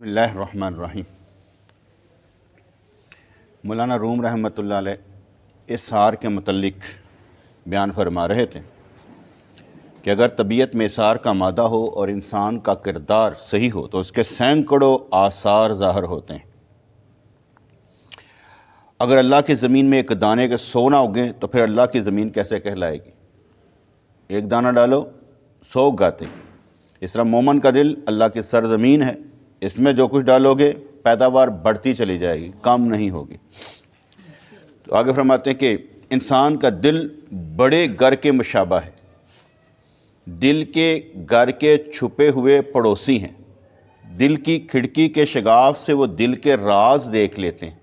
بسم اللہ الرحمن الرحیم۔ مولانا روم رحمۃ اللہ علیہ اسحار کے متعلق بیان فرما رہے تھے کہ اگر طبیعت میں اسحار کا مادہ ہو اور انسان کا کردار صحیح ہو تو اس کے سینکڑوں آثار ظاہر ہوتے ہیں۔ اگر اللہ کی زمین میں ایک دانے کے 100 نہ اگیں تو پھر اللہ کی زمین کیسے کہلائے گی؟ ایک دانہ ڈالو 100 اگاتے ہیں۔ اس طرح مومن کا دل اللہ کی سرزمین ہے، اس میں جو کچھ ڈالو گے پیداوار بڑھتی چلی جائے گی، کم نہیں ہوگی۔ تو آگے فرماتے ہیں کہ انسان کا دل بڑے گھر کے مشابہ ہے، دل کے گھر کے چھپے ہوئے پڑوسی ہیں، دل کی کھڑکی کے شگاف سے وہ دل کے راز دیکھ لیتے ہیں۔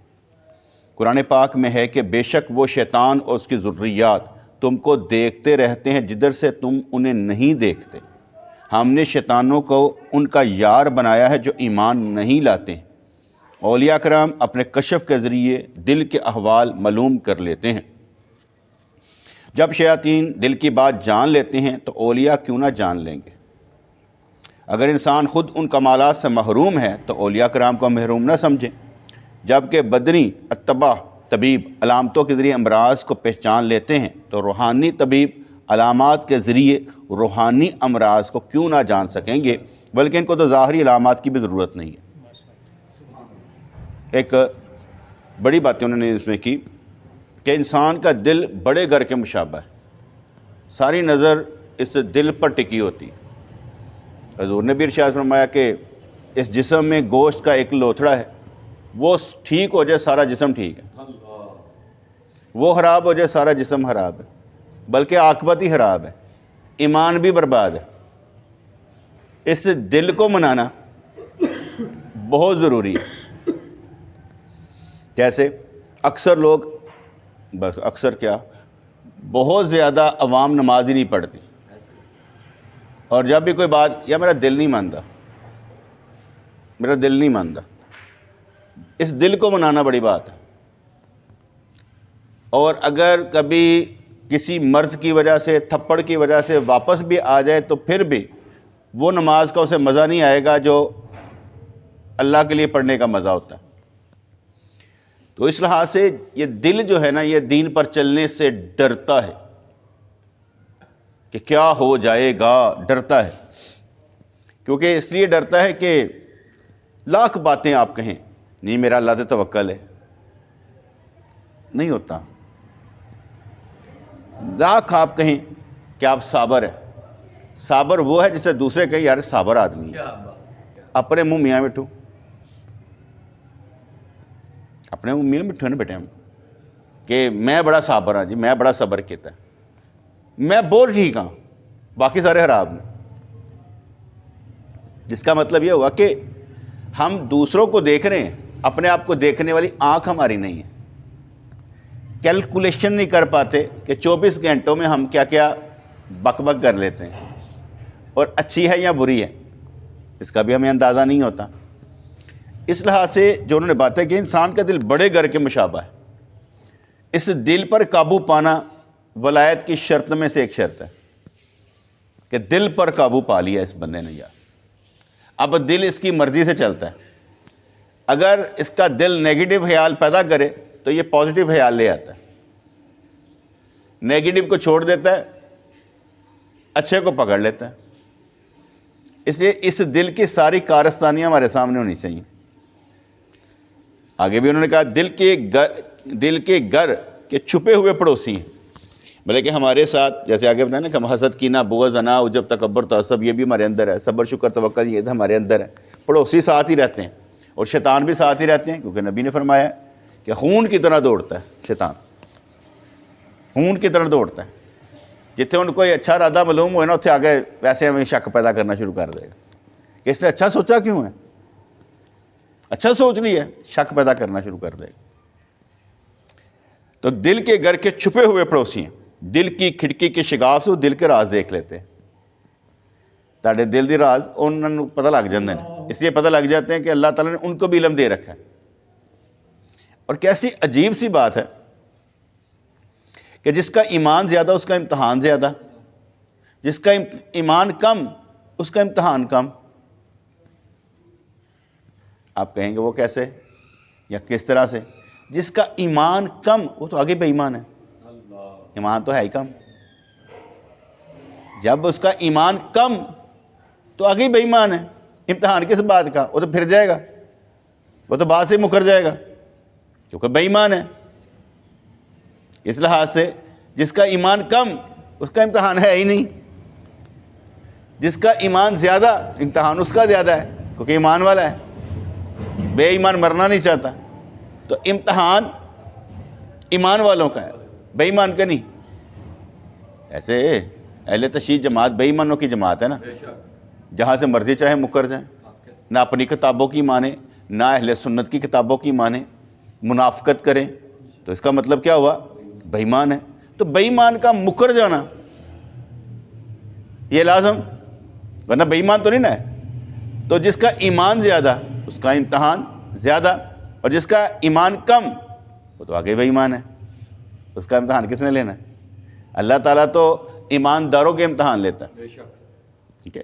قرآن پاک میں ہے کہ بے شک وہ شیطان اور اس کی ذریات تم کو دیکھتے رہتے ہیں جدھر سے تم انہیں نہیں دیکھتے۔ ہم نے شیطانوں کو ان کا یار بنایا ہے جو ایمان نہیں لاتے ہیں۔ اولیاء کرام اپنے کشف کے ذریعے دل کے احوال معلوم کر لیتے ہیں۔ جب شیاطین دل کی بات جان لیتے ہیں تو اولیاء کیوں نہ جان لیں گے؟ اگر انسان خود ان کمالات سے محروم ہے تو اولیاء کرام کو محروم نہ سمجھیں۔ جبکہ بدنی اتباع طبیب علامتوں کے ذریعے امراض کو پہچان لیتے ہیں تو روحانی طبیب علامات کے ذریعے روحانی امراض کو کیوں نہ جان سکیں گے، بلکہ ان کو تو ظاہری علامات کی بھی ضرورت نہیں ہے۔ ایک بڑی بات انہوں نے اس میں کی کہ انسان کا دل بڑے گھر کے مشابہ ہے، ساری نظر اس دل پر ٹکی ہوتی ہے۔ حضور نے بھی ارشاد فرمایا کہ اس جسم میں گوشت کا ایک لوتھڑا ہے، وہ ٹھیک ہو جائے سارا جسم ٹھیک ہے، وہ خراب ہو جائے سارا جسم خراب ہے، بلکہ عاقبت ہی خراب ہے، ایمان بھی برباد ہے۔ اس دل کو منانا بہت ضروری ہے۔ جیسے اکثر لوگ اکثر کیا بہت زیادہ عوام نماز ہی نہیں پڑھتی، اور جب بھی کوئی بات یا میرا دل نہیں مانتا، میرا دل نہیں مانتا، اس دل کو منانا بڑی بات ہے۔ اور اگر کبھی کسی مرض کی وجہ سے تھپڑ کی وجہ سے واپس بھی آ جائے تو پھر بھی وہ نماز کا اسے مزہ نہیں آئے گا جو اللہ کے لیے پڑھنے کا مزہ ہوتا ہے۔ تو اس لحاظ سے یہ دل جو ہے نا، یہ دین پر چلنے سے ڈرتا ہے کہ کیا ہو جائے گا، ڈرتا ہے۔ کیونکہ اس لیے ڈرتا ہے کہ لاکھ باتیں آپ کہیں، نہیں میرا اللہ تے توکل ہے، نہیں ہوتا۔ لاکھ آپ کہیں کہ آپ صابر ہیں، صابر وہ ہے جسے دوسرے کہیں یار صابر آدمی ہے، اپنے منہ میاں مٹھو، اپنے منہ میاں مٹھو نا بیٹے ہم کہ میں بڑا صابر ہاں جی، میں بڑا صبر کیتا ہے، میں بہت ٹھیک ہاں، باقی سارے خراب ہیں۔ جس کا مطلب یہ ہوا کہ ہم دوسروں کو دیکھ رہے ہیں، اپنے آپ کو دیکھنے والی آنکھ ہماری نہیں ہے۔ کیلکولیشن نہیں کر پاتے کہ 24 گھنٹوں میں ہم کیا کیا بک بک کر لیتے ہیں، اور اچھی ہے یا بری ہے اس کا بھی ہمیں اندازہ نہیں ہوتا۔ اس لحاظ سے جو انہوں نے باتیں کی، انسان کا دل بڑے گھر کے مشابہ ہے۔ اس دل پر قابو پانا ولایت کی شرط میں سے ایک شرط ہے کہ دل پر قابو پا لیا اس بندے نے یار۔ اب دل اس کی مرضی سے چلتا ہے، اگر اس کا دل نیگیٹو خیال پیدا کرے تو یہ پازیٹیو خیال لے آتا ہے، نیگیٹو کو چھوڑ دیتا ہے، اچھے کو پکڑ لیتا ہے۔ اس لیے اس دل کی ساری کارستانیاں ہمارے سامنے ہونی چاہیے۔ آگے بھی انہوں نے کہا دل کے گھر کے چھپے ہوئے پڑوسی ہیں، بلکہ ہمارے ساتھ جیسے آگے بتایا نا کہ ہم حسد، کینہ، بغض، انا، عجب، تکبر، تعصب یہ بھی ہمارے اندر ہے، صبر، شکر، توکل یہ ہمارے اندر ہے۔ پڑوسی ساتھ ہی رہتے ہیں اور شیطان بھی ساتھ ہی رہتے ہیں، کیونکہ نبی نے فرمایا کہ خون کی طرح دوڑتا ہے شیطان، خون کی طرح دوڑتا ہے۔ جتنے ان کو اچھا ارادہ معلوم ہوئے نا، اتنے آگے ویسے ہمیں شک پیدا کرنا شروع کر دے گا کہ اس نے اچھا سوچا کیوں ہے، اچھا سوچ لی ہے، شک پیدا کرنا شروع کر دے گا۔ تو دل کے گھر کے چھپے ہوئے پڑوسی ہیں، دل کی کھڑکی کے شگاف سے وہ دل کے راز دیکھ لیتے ہیں۔ تاڑے دل دی راز انہوں نے پتہ لگ جاندے ہیں، اس لیے پتہ لگ جاتے ہیں کہ اللہ تعالیٰ نے ان کو بھی علم دے رکھا ہے۔ اور کیسی عجیب سی بات ہے کہ جس کا ایمان زیادہ اس کا امتحان زیادہ، جس کا ایمان کم اس کا امتحان کم۔ آپ کہیں گے وہ کیسے یا کس طرح سے؟ جس کا ایمان کم وہ تو آگے بے ایمان ہے، ایمان تو ہے ہی کم، جب اس کا ایمان کم تو آگے بے ایمان ہے، امتحان کس بات کا، وہ تو پھر جائے گا، وہ تو بات سے مکر جائے گا کیونکہ بے ایمان ہے۔ اس لحاظ سے جس کا ایمان کم اس کا امتحان ہے ہی نہیں، جس کا ایمان زیادہ امتحان اس کا زیادہ ہے کیونکہ ایمان والا ہے، بے ایمان مرنا نہیں چاہتا، تو امتحان ایمان والوں کا ہے، بے ایمان کا نہیں۔ ایسے اہل تشیع جماعت بے ایمانوں کی جماعت ہے نا، جہاں سے مرضی چاہے مکر جائیں، نہ اپنی کتابوں کی مانے نہ اہل سنت کی کتابوں کی مانے، منافقت کریں، تو اس کا مطلب کیا ہوا؟ بے ایمان ہے۔ تو بے ایمان کا مکر جانا یہ لازم، ورنہ بے ایمان تو نہیں نا ہے۔ تو جس کا ایمان زیادہ اس کا امتحان زیادہ، اور جس کا ایمان کم وہ تو آگے بے ایمان ہے، اس کا امتحان کس نے لینا ہے؟ اللہ تعالیٰ تو ایمانداروں کے امتحان لیتا ہے، ٹھیک ہے۔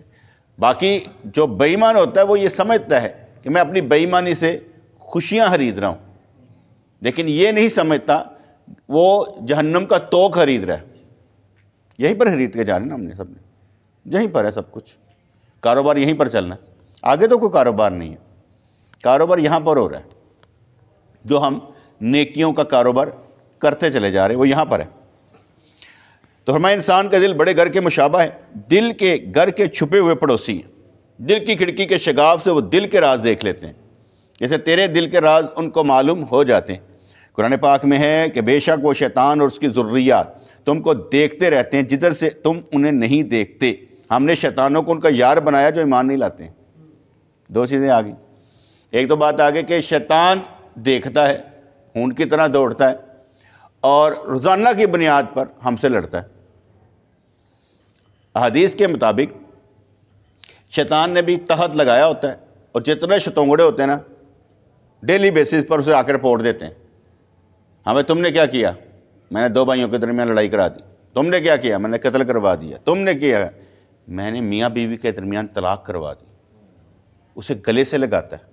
باقی جو بے ایمان ہوتا ہے وہ یہ سمجھتا ہے کہ میں اپنی بے ایمانی سے خوشیاں خرید رہا ہوں، لیکن یہ نہیں سمجھتا وہ جہنم کا توق خرید رہا ہے۔ یہیں پر خرید کے جا رہے ہیں نا ہم نے سب نے، یہیں پر ہے سب کچھ، کاروبار یہیں پر چلنا ہے، آگے تو کوئی کاروبار نہیں ہے، کاروبار یہاں پر ہو رہا ہے، جو ہم نیکیوں کا کاروبار کرتے چلے جا رہے ہیں وہ یہاں پر ہے۔ تو فرمایا انسان کا دل بڑے گھر کے مشابہ ہے، دل کے گھر کے چھپے ہوئے پڑوسی ہیں، دل کی کھڑکی کے شگاف سے وہ دل کے راز دیکھ لیتے ہیں، جیسے تیرے دل کے راز ان کو معلوم ہو جاتے ہیں۔ قرآن پاک میں ہے کہ بے شک وہ شیطان اور اس کی ذریات تم کو دیکھتے رہتے ہیں جدھر سے تم انہیں نہیں دیکھتے، ہم نے شیطانوں کو ان کا یار بنایا جو ایمان نہیں لاتے ہیں۔ دو چیزیں آ گئی، ایک تو بات آگے کہ شیطان دیکھتا ہے، اونٹ کی طرح دوڑتا ہے، اور روزانہ کی بنیاد پر ہم سے لڑتا ہے۔ احادیث کے مطابق شیطان نے بھی تحت لگایا ہوتا ہے، اور جتنے شتونگڑے ہوتے ہیں نا ڈیلی بیسس پر اسے آ کے رپورٹ دیتے ہیں، ہمیں تم نے کیا کیا؟ میں نے دو بھائیوں کے درمیان لڑائی کرا دی۔ تم نے کیا کیا؟ میں نے قتل کروا دیا۔ تم نے کیا؟ میں نے میاں بیوی کے درمیان طلاق کروا دی۔ اسے گلے سے لگاتا ہے،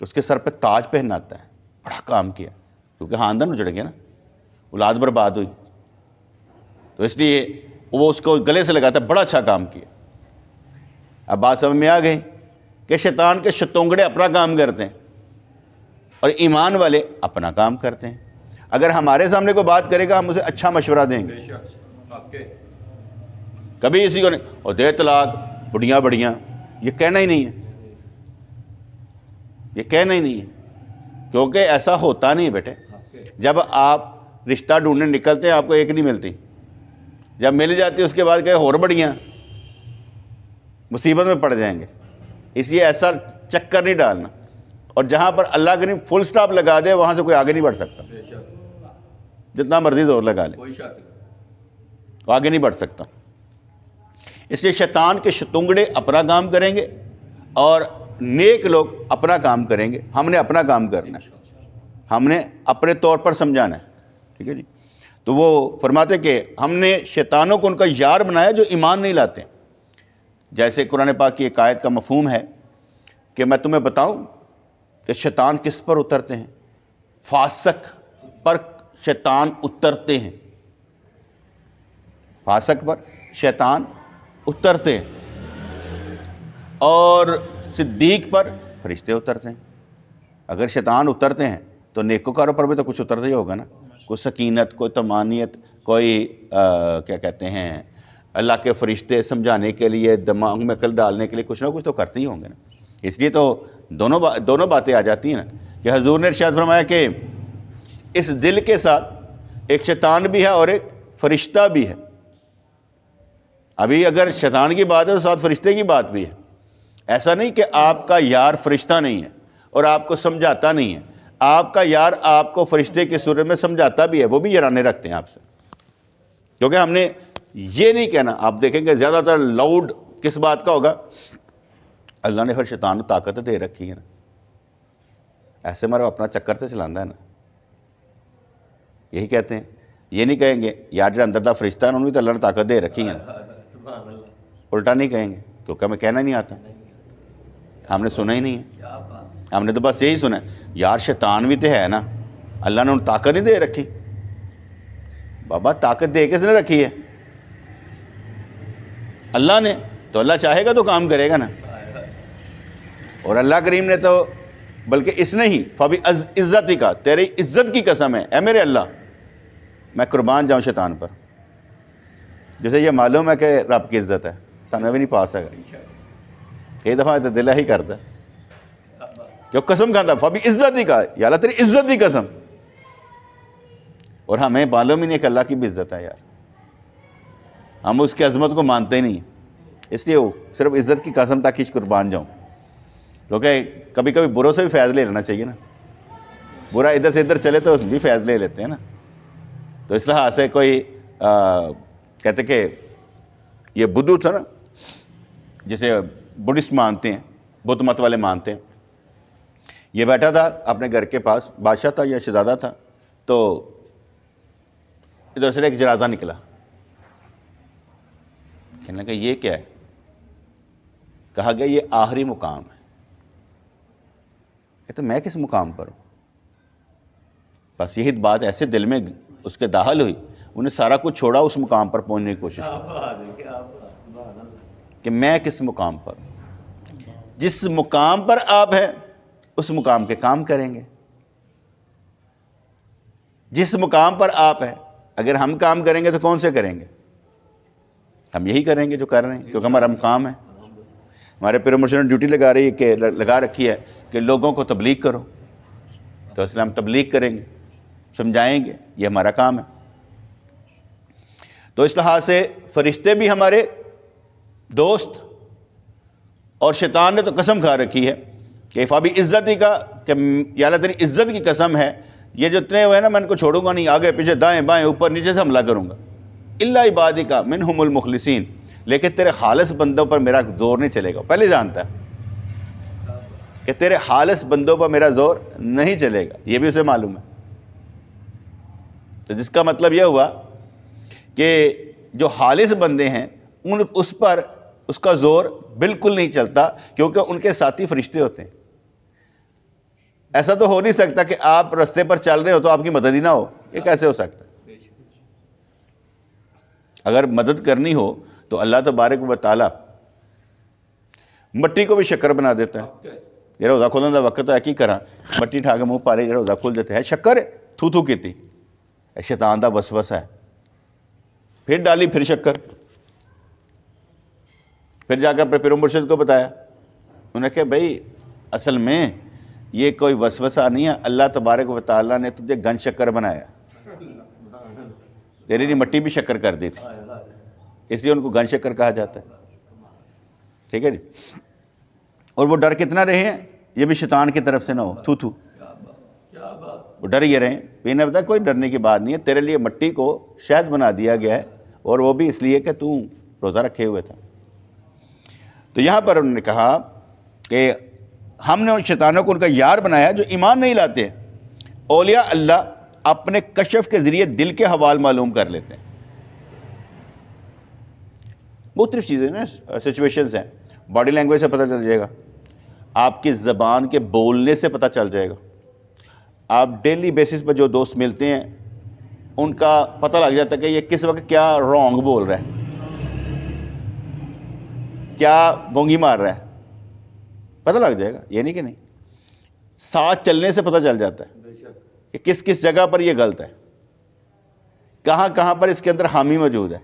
اس کے سر پہ تاج پہناتا ہے، بڑا کام کیا، کیونکہ خاندان اجڑ گیا نا، اولاد برباد ہوئی، تو اس لیے وہ اس کو گلے سے لگاتا ہے، بڑا اچھا کام کیا۔ اب بات سمجھ میں آ گئی کہ شیطان کے شتونگڑے اپنا کام کرتے ہیں اور ایمان والے اپنا کام کرتے ہیں۔ اگر ہمارے سامنے کوئی بات کرے گا ہم اسے اچھا مشورہ دیں گے، کبھی اسی کو نہیں اور دے طلاق بڑیاں بڑیاں، یہ کہنا ہی نہیں ہے، یہ کہنا ہی نہیں ہے، کیونکہ ایسا ہوتا نہیں ہے بیٹے۔ جب آپ رشتہ ڈھونڈنے نکلتے ہیں آپ کو ایک نہیں ملتی، جب مل جاتی ہے اس کے بعد کہ اور بڑیاں، مصیبت میں پڑ جائیں گے۔ اس لیے ایسا چکر نہیں ڈالنا، اور جہاں پر اللہ کے نہیں فل سٹاپ لگا دے وہاں سے کوئی آگے نہیں بڑھ سکتا، جتنا مرضی زور لگا لے وہ آگے نہیں بڑھ سکتا۔ اس لیے شیطان کے شتونگڑے اپنا کام کریں گے اور نیک لوگ اپنا کام کریں گے۔ ہم نے اپنا کام کرنا ہے، ہم نے اپنے طور پر سمجھانا ہے، ٹھیک ہے جی۔ تو وہ فرماتے کہ ہم نے شیطانوں کو ان کا یار بنایا جو ایمان نہیں لاتے۔ جیسے قرآن پاک کی ایک آیت کا مفہوم ہے کہ میں تمہیں بتاؤں کہ شیطان کس پر اترتے ہیں؟ فاسق پر شیطان اترتے ہیں، فاسق پر شیطان اترتے ہیں، اور صدیق پر فرشتے اترتے ہیں۔ اگر شیطان اترتے ہیں تو نیکوکاروں پر بھی تو کچھ اترتا ہی ہوگا نا، کوئی سکینت، کوئی طمانینت، کوئی کیا کہتے ہیں اللہ کے فرشتے سمجھانے کے لیے، دماغ میں عقل ڈالنے کے لیے کچھ نہ کچھ تو کرتے ہی ہوں گے نا۔ اس لیے تو دونوں باتیں آ جاتی ہیں نا کہ حضور نے ارشاد فرمایا کہ اس دل کے ساتھ ایک شیطان بھی ہے اور ایک فرشتہ بھی ہے۔ ابھی اگر شیطان کی بات ہے تو ساتھ فرشتے کی بات بھی ہے۔ ایسا نہیں کہ آپ کا یار فرشتہ نہیں ہے اور آپ کو سمجھاتا نہیں ہے، آپ کا یار آپ کو فرشتے کی صورت میں سمجھاتا بھی ہے، وہ بھی یارانے رکھتے ہیں آپ سے۔ کیونکہ ہم نے یہ نہیں کہنا، آپ دیکھیں کہ زیادہ تر لاؤڈ کس بات کا ہوگا؟ اللہ نے پھر شیطان کو طاقت دے رکھی ہے نا، ایسے مرو اپنا چکر سے چلانا ہے نا، یہی کہتے ہیں۔ یہ نہیں کہیں گے یار جو اندر دا فرشتہ ہے انہوں نے تو اللہ نے طاقت دے رکھی ہے نا، الٹا نہیں کہیں گے کیونکہ ہمیں کہنا نہیں آتا۔ ہم نے سنا ہی نہیں ہے. ہم نے تو بس یہی سنا ہے یار شیطان بھی تو ہے نا, اللہ نے انہیں طاقت نہیں دے رکھی. بابا طاقت دے کس نے رکھی ہے؟ اللہ نے. تو اللہ چاہے گا تو کام کرے گا نا. اور اللہ کریم نے تو بلکہ اس نے ہی فبی عزت ہی کا, تیری عزت کی قسم ہے اے میرے اللہ میں قربان جاؤں شیطان پر. جیسے یہ معلوم ہے کہ رب کی عزت ہے, سامنے بھی نہیں پا سکا. کئی دفعہ تو دل ہی کرتا ہے کہ وہ قسم کھاتا فبی عزت ہی کا, یا اللہ تیری عزت کی قسم. اور ہمیں معلوم ہی نہیں کہ اللہ کی بھی عزت ہے یار, ہم اس کی عظمت کو مانتے ہی نہیں. اس لیے وہ صرف عزت کی قسم تک ہی قربان جاؤں. کیونکہ کبھی کبھی بروں سے بھی فیض لے لینا چاہیے نا, برا ادھر سے ادھر چلے تو اس بھی فیض لے لیتے ہیں نا. تو اس لحاظ سے کوئی کہتے کہ یہ بدھو تھا نا, جسے بدھسٹ مانتے ہیں, بدھ مت والے مانتے ہیں, یہ بیٹھا تھا اپنے گھر کے پاس, بادشاہ تھا یا شہزادہ تھا, تو ادھر سے ایک جنازہ نکلا. کہنے لگا یہ کیا ہے؟ کہا گیا یہ آخری مقام ہے. کہتے میں کس مقام پر ہوں؟ بس یہی بات ایسے دل میں اس کے داخل ہوئی, انہیں سارا کچھ چھوڑا, اس مقام پر پہنچنے کی کوشش کی کہ میں کس مقام پر ہوں. جس مقام پر آپ ہیں اس مقام کے کام کریں گے. جس مقام پر آپ ہیں اگر ہم کام کریں گے تو کون سے کریں گے؟ ہم یہی کریں گے جو کر رہے ہیں, کیونکہ ہمارا مقام ہے. ہمارے پیر مرشد نے ڈیوٹی لگا رکھی ہے کہ لوگوں کو تبلیغ کرو, تو اس لیے ہم تبلیغ کریں گے, سمجھائیں گے, یہ ہمارا کام ہے. تو اس لحاظ سے فرشتے بھی ہمارے دوست, اور شیطان نے تو قسم کھا رکھی ہے کہ فابی عزت ہی کا, کہ یا اللہ تیری عزت کی قسم ہے یہ جو اتنے ہوئے نا میں ان کو چھوڑوں گا نہیں, آگے پیچھے دائیں بائیں اوپر نیچے سے حملہ کروں گا. الا عبادک منہم المخلصین, لیکن تیرے خالص بندوں پر میرا زور نہیں چلے گا. پہلے جانتا ہے کہ تیرے خالص بندوں پر میرا زور نہیں چلے گا, یہ بھی اسے معلوم ہے. تو جس کا مطلب یہ ہوا کہ جو خالص بندے ہیں اس پر اس کا زور بالکل نہیں چلتا, کیونکہ ان کے ساتھی فرشتے ہوتے ہیں. ایسا تو ہو نہیں سکتا کہ آپ رستے پر چل رہے ہو تو آپ کی مدد ہی نہ ہو, یہ کیسے ہو سکتا؟ اگر مدد کرنی ہو تو اللہ تبارک و تعالی مٹی کو بھی شکر بنا دیتا ہے. یہ روزہ کھولنے کا وقت ہے کی کرا, مٹی ٹھا کے منہ پا رہی, روزہ کھول دیتے ہے شکر تھو تھو کیتی, شیطان دا وسوسہ ہے. پھر ڈالی, پھر شکر, پھر جا کر اپنے پیر مرشد کو بتایا. انہوں نے کہا بھائی اصل میں یہ کوئی وسوسہ نہیں ہے, اللہ تبارک و تعالیٰ نے تجھے گن شکر بنایا, تیری مٹی بھی شکر کر دی تھی, اس لیے ان کو گن شکر کہا جاتا ہے. ٹھیک ہے جی. اور وہ ڈر کتنا رہے ہیں, یہ بھی شیطان کی طرف سے نہ ہو, تھو تھو وہ ڈر یہ رہے ہیں. انہیں بتا کوئی ڈرنے کی بات نہیں ہے, تیرے لیے مٹی کو شہد بنا دیا گیا ہے, اور وہ بھی اس لیے کہ تو روزہ رکھے ہوئے تھا. تو یہاں پر انہوں نے کہا کہ ہم نے ان شیطانوں کو ان کا یار بنایا جو ایمان نہیں لاتے. اولیاء اللہ اپنے کشف کے ذریعے دل کے حوال معلوم کر لیتے ہیں. مختلف چیزیں نا, سچویشنز ہیں. باڈی لینگویج سے پتہ چل جائے گا, آپ کی زبان کے بولنے سے پتہ چل جائے گا. آپ ڈیلی بیسس پر جو دوست ملتے ہیں ان کا پتہ لگ جاتا ہے کہ یہ کس وقت کیا رانگ بول رہا ہے, کیا بونگی مار رہا ہے, پتہ لگ جائے گا. یہ نہیں کہ نہیں, ساتھ چلنے سے پتہ چل جاتا ہے کہ کس کس جگہ پر یہ غلط ہے, کہاں کہاں پر اس کے اندر خامی موجود ہے.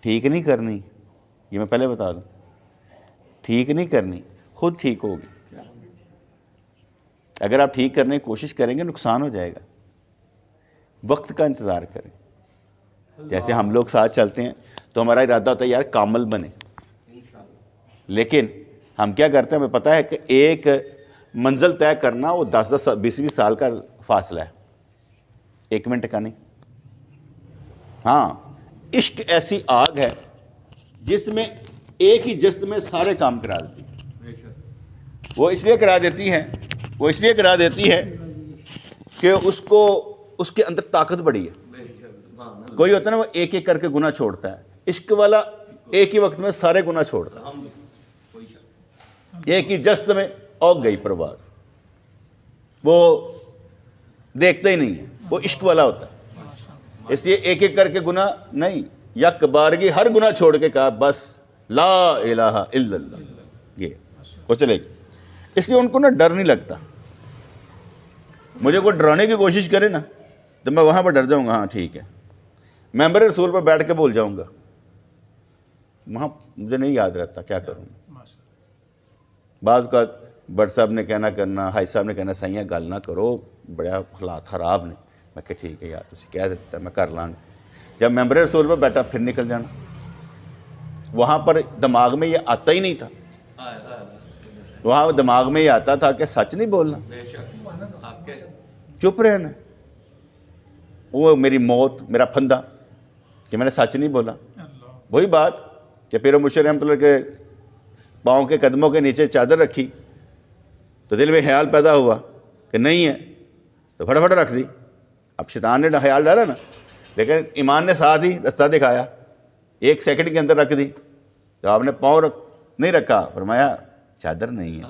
ٹھیک نہیں کرنی, یہ میں پہلے بتا دوں, ٹھیک نہیں کرنی, خود ٹھیک ہوگی. اگر آپ ٹھیک کرنے کی کوشش کریں گے نقصان ہو جائے گا. وقت کا انتظار کریں. جیسے ہم لوگ ساتھ چلتے ہیں تو ہمارا ارادہ ہوتا ہے یار کامل بنے, لیکن ہم کیا کرتے ہیں, ہمیں پتہ ہے کہ ایک منزل طے کرنا وہ 10 20 سال کا فاصلہ ہے, 1 منٹ کا نہیں. ہاں عشق ایسی آگ ہے جس میں ایک ہی جست میں سارے کام کرا دیتی ہے. وہ اس لیے کرا دیتی ہے کہ اس کے اندر طاقت بڑی ہے. کوئی ہوتا ہے نا وہ ایک ایک کر کے گناہ چھوڑتا ہے, عشق والا ایک ہی وقت میں سارے گناہ چھوڑتا ہے. ایک ہی جست میں اوگ گئی پرواز. وہ دیکھتا ہی نہیں ہے, وہ عشق والا ہوتا ہے. اس لیے ایک ایک کر کے گناہ نہیں, یک بارگی ہر گناہ چھوڑ کے کہا بس لا الہ الا اللہ, یہ وہ چلے گی. اس لیے ان کو نا ڈر نہیں لگتا. مجھے کوئی ڈرانے کی کوشش کرے نا تو میں وہاں پر ڈر جاؤں گا, ہاں ٹھیک ہے. ممبر رسول پر بیٹھ کے بول جاؤں گا, وہاں مجھے نہیں یاد رہتا کیا کروں. بعض کا بٹ صاحب نے کہنا کرنا, حاج صاحب نے کہنا سائیاں گل نہ کرو, بڑا حالات خراب نے. میں کہ ٹھیک ہے یار, تسی کہہ دیتا میں کر لوں گا. جب ممبر رسول پر بیٹھا پھر نکل جانا. وہاں پر دماغ میں یہ آتا ہی نہیں تھا, وہاں دماغ میں یہ آتا تھا کہ سچ نہیں بولنا, چپ رہنا. وہ میری موت, میرا پھندا کہ میں نے سچ نہیں بولا. وہی بات کہ پیر مرشد رحمۃ اللہ کے پاؤں کے قدموں کے نیچے چادر رکھی تو دل میں خیال پیدا ہوا کہ نہیں ہے تو پھٹافٹ رکھ دی. اب شیطان نے خیال ڈالا نا, لیکن ایمان نے ساتھ ہی رستہ دکھایا, 1 سیکنڈ کے اندر رکھ دی. تو آپ نے پاؤں نہیں رکھا, فرمایا چادر نہیں ہے.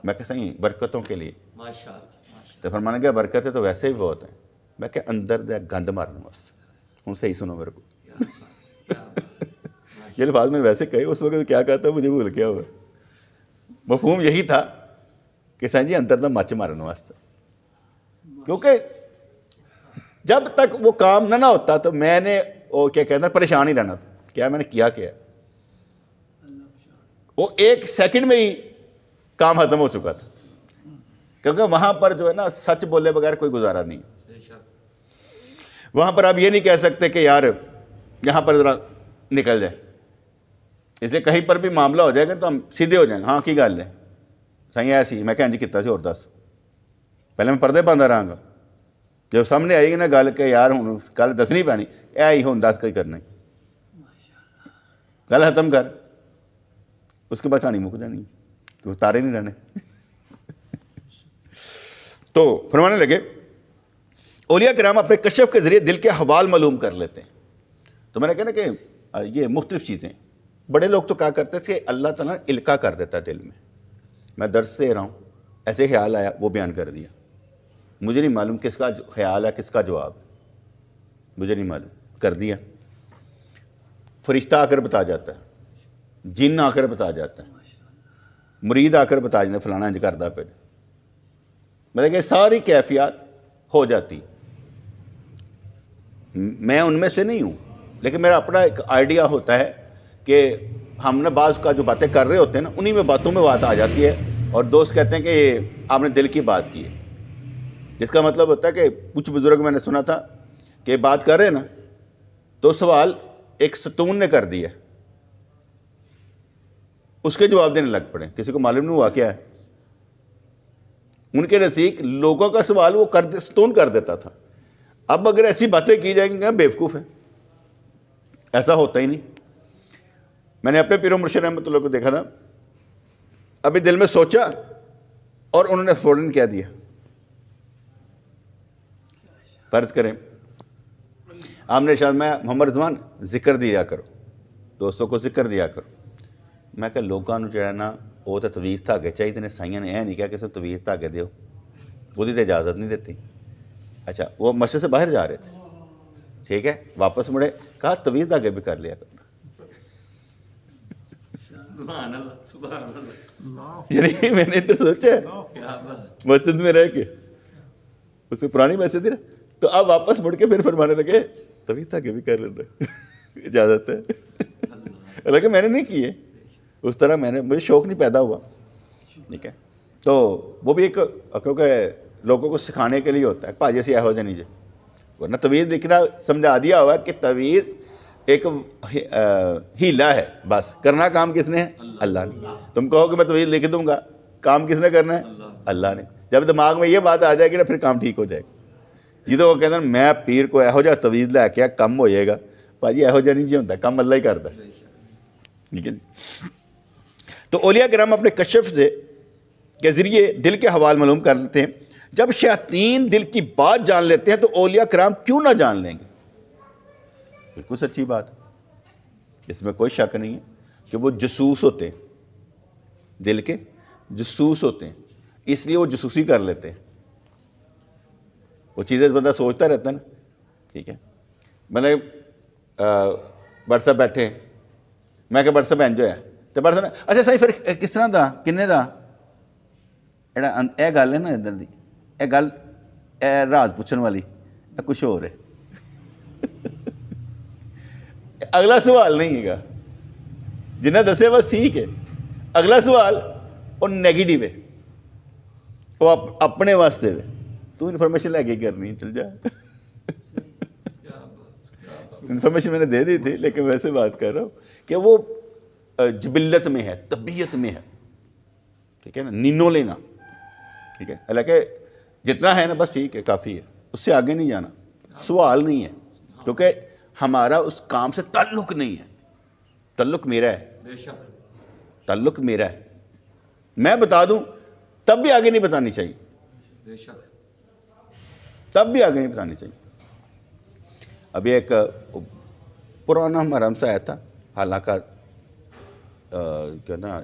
میں کہ صحیح برکتوں کے لیے. تو فرمانے کہ برکتیں تو ویسے ہی بہت ہیں. میں کہ اندر دے گند مارنا بس. ان سے ہی سنو میرے کو. یہ الفاظ میں نے ویسے کہے, اس وقت کیا کہتا مجھے بھول گیا ہوا. مفہوم یہی تھا کہ سائیں جی اندر دا مچ مارنے واسطے, کیونکہ جب تک وہ کام نہ ہوتا تو میں نے وہ کیا کہتے ہیں پریشان ہی رہنا تھا, کیا میں نے کیا کیا. وہ 1 سیکنڈ میں ہی کام ختم ہو چکا تھا, کیونکہ وہاں پر جو ہے نا سچ بولے بغیر کوئی گزارا نہیں. وہاں پر آپ یہ نہیں کہہ سکتے کہ یار یہاں پر ذرا نکل جائے. اس لیے کہیں پر بھی معاملہ ہو جائے گا تو ہم سیدھے ہو جائیں گے, ہاں کی گل ہے صحیح ایسی. میں کہیں جی کتا سی اور دس, پہلے میں پردے باندھا رہا گا. جب سامنے آئے گی نا گل کہ یار ہوں گل دسنی پینی, اے آئی ہوں دس کئی کرنا, گل ختم کر, اس کے بعد کہانی مک جانی, تو تارے نہیں رہنے. تو فرمانے لگے اولیاء کرام اپنے کشف کے ذریعے دل کے حوال معلوم کر لیتے ہیں. تو میں نے کہا نا کہ یہ مختلف چیزیں. بڑے لوگ تو کہا کرتے تھے اللہ تعالیٰ القاء کر دیتا دل میں. میں درس دے رہا ہوں, ایسے خیال آیا وہ بیان کر دیا. مجھے نہیں معلوم کس کا خیال ہے کس کا جواب, مجھے نہیں معلوم, کر دیا. فرشتہ آ کر بتا جاتا ہے, جن آ کر بتا جاتا ہے, مرید آ کر بتا جاتا فلانا انج کردا پہ. مطلب کہ ساری کیفیات ہو جاتی. میں ان میں سے نہیں ہوں, لیکن میرا اپنا ایک آئیڈیا ہوتا ہے کہ ہم نے بعض کا جو باتیں کر رہے ہوتے ہیں نا, انہی میں باتوں میں بات آ جاتی ہے, اور دوست کہتے ہیں کہ یہ آپ نے دل کی بات کی ہے. جس کا مطلب ہوتا ہے کہ کچھ بزرگ میں نے سنا تھا کہ بات کر رہے ہیں نا تو سوال ایک ستون نے کر دیا, اس کے جواب دینے لگ پڑے. کسی کو معلوم نہیں ہوا کیا ہے. ان کے نزدیک لوگوں کا سوال وہ ستون کر دیتا تھا. اب اگر ایسی باتیں کی جائیں گی بیوقوف ہے, ایسا ہوتا ہی نہیں. میں نے اپنے پیر و مرشد رحمۃ اللہ کو دیکھا تھا, ابھی دل میں سوچا اور انہوں نے فوراً کہہ دیا. فرض کریں آپ نے ارشاد میں محمد رضوان ذکر دیا کرو, دوستوں کو ذکر دیا کرو. میں کہ لوگوں کو جو ہے نا وہ تو تویز دھاگے چاہیے نے, سائیاں نے یہ نہیں کہا کہ سب تویز دھاگے دیو, وہی تو اجازت نہیں دیتی. اچھا وہ مسجد سے باہر جا رہے تھے, ٹھیک ہے, واپس مڑے, کہا تویز دھاگے بھی کر لیا کرنا. یعنی میں نے تو سوچا مسجد میں رہ کے, اس سے پرانی مسجد تھی نا, تو اب واپس مڑ کے پھر فرمانے لگے تویز دھاگے بھی کر لینا اجازت ہے. حالانکہ میں نے نہیں کیے اس طرح, میں نے مجھے شوق نہیں پیدا ہوا, ٹھیک ہے. تو وہ بھی ایک کیونکہ لوگوں کو سکھانے کے لیے ہوتا ہے, پاجے سے یہو جہ نہیں جے, ورنہ تویز لکھنا سمجھا دیا ہوا کہ تویز ایک ہیلا ہے, بس کرنا کام کس نے ہے, اللہ نے. تم کہو کہ میں تویز لکھ دوں گا, کام کس نے کرنا ہے, اللہ نے. جب دماغ میں یہ بات آ جائے گی نا پھر کام ٹھیک ہو جائے گا. جدو وہ کہتے ہیں میں پیر کو یہو جہ تویز لے کے کم ہو جائے گا, بھاجی یہو جہ نہیں جی ہوتا, کم اللہ ہی کرتا, ٹھیک ہے جی. تو اولیاء کرام اپنے کشف سے کے ذریعے دل کے حوال معلوم کر لیتے ہیں. جب شیاطین دل کی بات جان لیتے ہیں تو اولیاء کرام کیوں نہ جان لیں گے. بالکل سچی بات, اس میں کوئی شک نہیں ہے کہ وہ جاسوس ہوتے ہیں. دل کے جسوس ہوتے ہیں، اس لیے وہ جسوسی کر لیتے ہیں، وہ چیزیں بندہ سوچتا رہتا ہے نا. ٹھیک ہے، مطلب WhatsApp بیٹھے، میں کہ WhatsApp انج ہویا تو WhatsApp اچھا صحیح پھر کس طرح دا کنے دا یہ گل ہے نا ادھر دی، یہ گل راز پوچھن والی کچھ ہو رہے. اگلا سوال نہیں ہے گا جنہیں دسے بس ٹھیک ہے، اگلا سوال وہ نیگیٹو ہے، وہ اپنے واسطے ہے. تو انفارمیشن لے کے کرنی چل جا. انفارمیشن میں نے دے دی تھی لیکن ویسے بات کر رہا ہوں کہ وہ جبلت میں ہے، طبیعت میں ہے. ٹھیک ہے نا، نینو لینا. ٹھیک ہے، حالانکہ جتنا ہے نا بس ٹھیک ہے، کافی ہے، اس سے آگے نہیں جانا. سوال نہیں ہے کیونکہ ہمارا اس کام سے تعلق نہیں ہے. تعلق میرا ہے، تعلق میرا ہے. میں بتا دوں تب بھی آگے نہیں بتانی چاہیے، تب بھی آگے نہیں بتانی چاہیے. ابھی ایک پرانا ہمارا ہمسا آیا تھا، حالانکہ کیا نا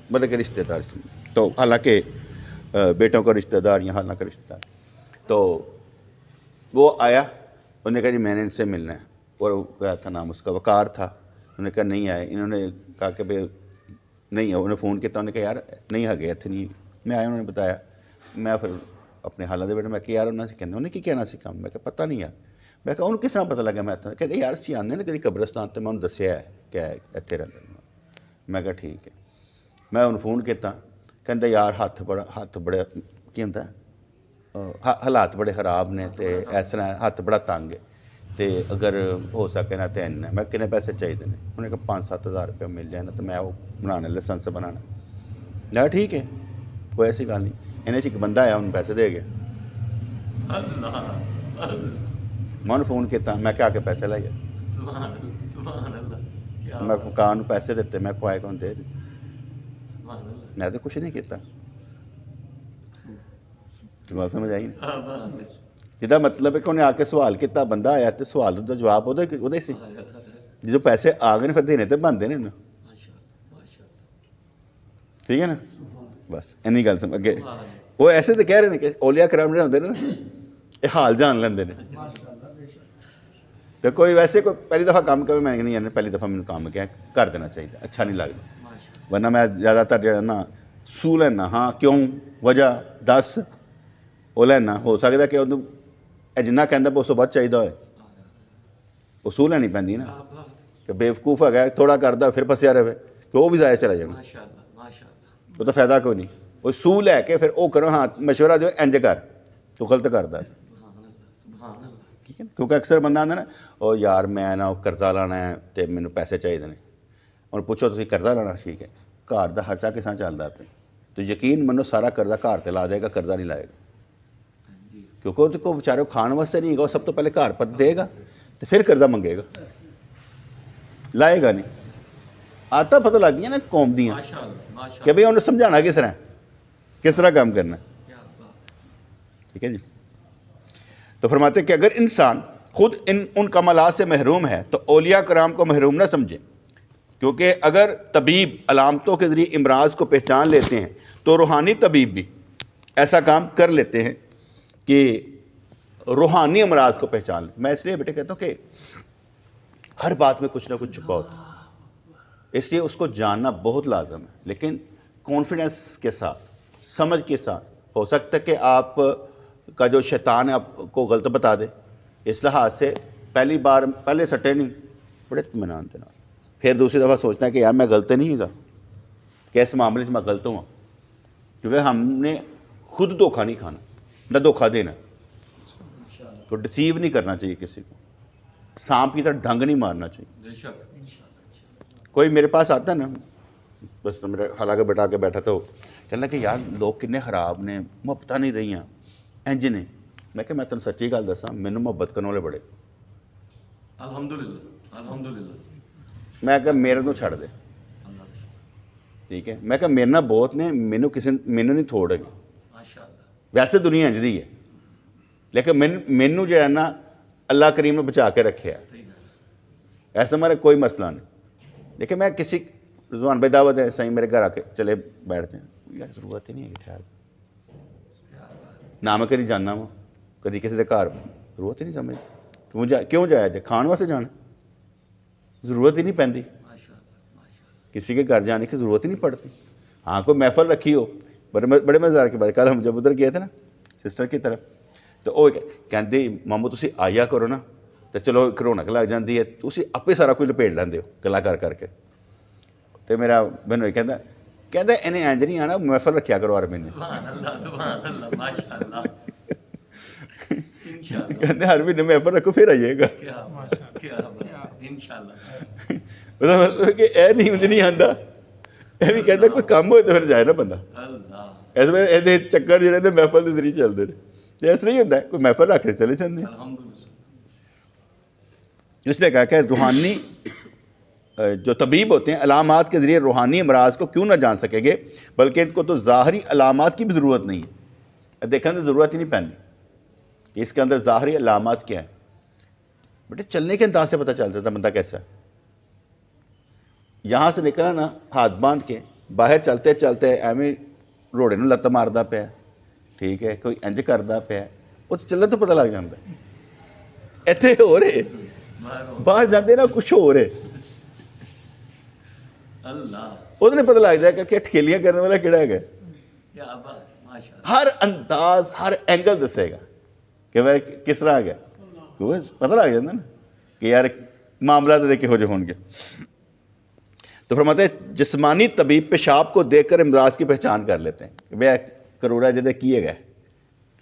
مطلب کہ رشتے دار، تو حالانکہ بیٹوں کا رشتہ دار یا حالانکہ رشتہ دار. تو وہ آیا، انہوں نے کہا جی میں نے ان سے ملنا ہے، اور کیا تھا نام اس کا، وقار تھا. انہوں نے کہا نہیں آئے. انہوں نے کہا کہ بھائی نہیں ہے. انہوں نے فون کیا، انہوں نے کہا یار نہیں آ گیا اتنے نہیں. میں آیا، انہوں نے بتایا. میں پھر اپنے حالات دے بیٹھا، میں کہ یار انہوں نے کہنا، انہیں کی کہنا سی کام. میں کہا پتہ نہیں یار. میں کہا انہوں کس طرح پتہ لگا. میں کہتے یار سی آنے نا کدی قبرستان تے میں انہوں دسیا ہے کیا ہے اتنے رہتا. میں کہا ٹھیک ہے. میں انہوں فون کیتا، کہندا یار ہاتھ بڑے کی ہوتا ہے حالات بڑے خراب نے تے اس طرح ہاتھ بڑا تنگ ہے تے اگر ہو سکے نا تے این. میں کنے پیسے چاہیے نے؟ انہوں نے کہا 5-7 ہزار روپیہ مل جائے نا تو میں وہ بنانا لائسنس بنانا. میں ٹھیک ہے کوئی ایسی گل نہیں. انہیں ایک بندہ آیا انہوں پیسے دے گیا. میں انہوں فون کیتا، میں کہ آ کے پیسے لے گیا. میں کہا پیسے دیتے، میں کو آئے کون دے دی. میں تو کچھ نہیں کیتا. بات سمجھ آئی نا؟ جہاں مطلب ہے کہ انہیں آ کے سوال کیتا، بندہ آیا تو سوال کا جواب وہ سی جو پیسے آ گئے پھر دینے تو بنتے ہیں نا. ٹھیک ہے نا، بس اینی گل سمجھ اگے. وہ ایسے تو کہہ رہے ہیں کہ اولیاء کرام جڑے ہوتے ہیں نا یہ حال جان لیندے نے. تو کوئی ویسے کوئی پہلی دفعہ کام کرے میں نہیں پہلی دفعہ میرے کام کیا کر دینا چاہیے، اچھا نہیں لگتا. ورنہ میں زیادہ تر جو ہے نا سو لینا، ہاں کیوں وجہ دس وہ لینا. ہو سکتا کہ انہوں جنہ کہہ اس تو بہت چاہیے ہوئے وہ سو لینی پہنتی نا. کہ بےوقوف ہے تھوڑا کرتا پھر پسیا رہے کہ وہ بھی ضائع چلا جانا، وہ تو فائدہ کوئی نہیں. وہ سو لے کے پھر وہ کرو، ہاں مشورہ دو انج کر تو غلط کرتا ہے. ٹھیک ہے، کیونکہ اکثر بندہ آتا نا او یار میں نا قرضہ لانا ہے تو مینوں پیسے چاہیے نے. اور پوچھو تسی قرضہ لانا، ٹھیک ہے گھر دا خرچہ کس طرح چلتا پہ تو یقین منو سارا قرضہ گھر تے لا دے گا، قرضہ نہیں لائے گا. کیونکہ وہ کو بیچارے کھان واسطے نہیں گا، وہ سب تو پہلے گھر پر دے گا تو پھر قرضہ منگے گا، لائے گا نہیں. آتا پتہ لگ گیا نا قوم دیاں کہ بھئی انہیں سمجھانا کس طرح کام کرنا. ٹھیک ہے جی. تو فرماتے ہیں کہ اگر انسان خود ان کمالات سے محروم ہے تو اولیاء کرام کو محروم نہ سمجھے، کیونکہ اگر طبیب علامتوں کے ذریعے امراض کو پہچان لیتے ہیں تو روحانی طبیب بھی ایسا کام کر لیتے ہیں کہ روحانی امراض کو پہچان لیں. میں اس لیے بیٹے کہتا ہوں کہ ہر بات میں کچھ نہ کچھ چھپا ہوتا ہے، اس لیے اس کو جاننا بہت لازم ہے، لیکن کانفیڈنس کے ساتھ، سمجھ کے ساتھ. ہو سکتا ہے کہ آپ کا جو شیطان ہے آپ کو غلط بتا دے، اس لحاظ سے پہلی بار پہلے سٹے نہیں بڑے اطمینان دینا، پھر دوسری دفعہ سوچنا ہے کہ یار میں غلط نہیں گا کہ اس معاملے سے میں غلط ہوں. کیونکہ ہم نے خود دھوکہ نہیں کھانا، نہ دھوکہ دینا. تو ڈسیو نہیں کرنا چاہیے کسی کو، سانپ کی طرح ڈھنگ نہیں مارنا چاہیے. کوئی میرے پاس آتا ہے نا، بس میرے خالہ کا بیٹا کے بیٹھا تو کہنا کہ یار لوگ کنے خراب نے، محبت نہیں رہی ہیں انج نے. میں کہ میں تمہیں سچی گل دساں، مینوں محبت کرنے والے بڑے. الحمدللہ. میں کہ میرے تو چھڑ دے. ٹھیک ہے، میں کہ میرے نہ بہت نے، مینوں نہیں تھوڑے گی. ویسے دنیا انج دی ہے لیکن مینوں جو ہے نا اللہ کریم نے بچا کے رکھے ہے، ایسا ہمارا کوئی مسئلہ نہیں. لیکن میں رضوان بھائی دعوت ہے صحیح میرے گھر آ کے چلے بیٹھتے ہیں، یار ضرورت ہی نہیں ہے ٹھہر نہ میں کہیں جانا وا کدی کسی کے گھر ضرورت ہی نہیں سمجھ کیوں جایا جائے کھان واسطے جانا ضرورت ہی نہیں پہنتی کسی کے گھر جانے کی ضرورت ہی نہیں پڑتی. ہاں کوئی محفل رکھی ہو بڑے مزیدار کی بات. کل ہم جب ادھر گئے تھے نا سسٹر کی طرف تو وہ کہتے مامو تسی آیا کرو نا تو چلو ایک رونق لگ جاتی ہے تسی آپے سارا کچھ لپیٹ لیندے ہو گلا کر کے. تو میرا بہنوں یہ کہتا انہیں انج نہیں آنا محفل رکھیا کرو ہر مہینے. کہتے ہر مہینے محفل رکھو پھر آئیے گا. مطلب کہ اے نہیں آتا یہ بھی کہتا کوئی کام ہوئے تو پھر جائے نا بندہ. ایسے چکر جڑے نے محفل کے ذریعے چلتے ہیں ایسا نہیں ہوتا ہے کوئی محفل رکھ کے چلے جاتے ہیں. اس نے کہا کہ روحانی جو طبیب ہوتے ہیں علامات کے ذریعے روحانی امراض کو کیوں نہ جان سکیں گے بلکہ ان کو تو ظاہری علامات کی بھی ضرورت نہیں ہے. دیکھیں تو ضرورت ہی نہیں پہنی اس کے اندر ظاہری علامات کیا ہیں. بیٹے چلنے کے انداز سے پتہ چل جاتا بندہ کیسا ہے. یہاں سے نکلا نا ہاتھ باندھ کے باہر چلتے چلتے ایویں روڑے نو لت ماردا پیا ٹھیک ہے کوئی انج کردا پیا وہ چلے تو پتہ لگ جاتا ہے. ایتھے ہو رہے باہر جاندے نا کچھ ہو رہے وہ پتہ لگ جائے کہ ٹھکیلیاں کرنے والا کہڑا ہے. ہر انداز ہر اینگل دسے گا کہ میں کس طرح آ گیا پتہ لگ جاتا نا کہ یار معاملات دیکھ ہو جائے ہوں گے. تو فرماتے ہیں جسمانی طبیب پیشاب کو دیکھ کر امراض کی پہچان کر لیتے ہیں کہ بھئی کروڑا جدے کیے گئے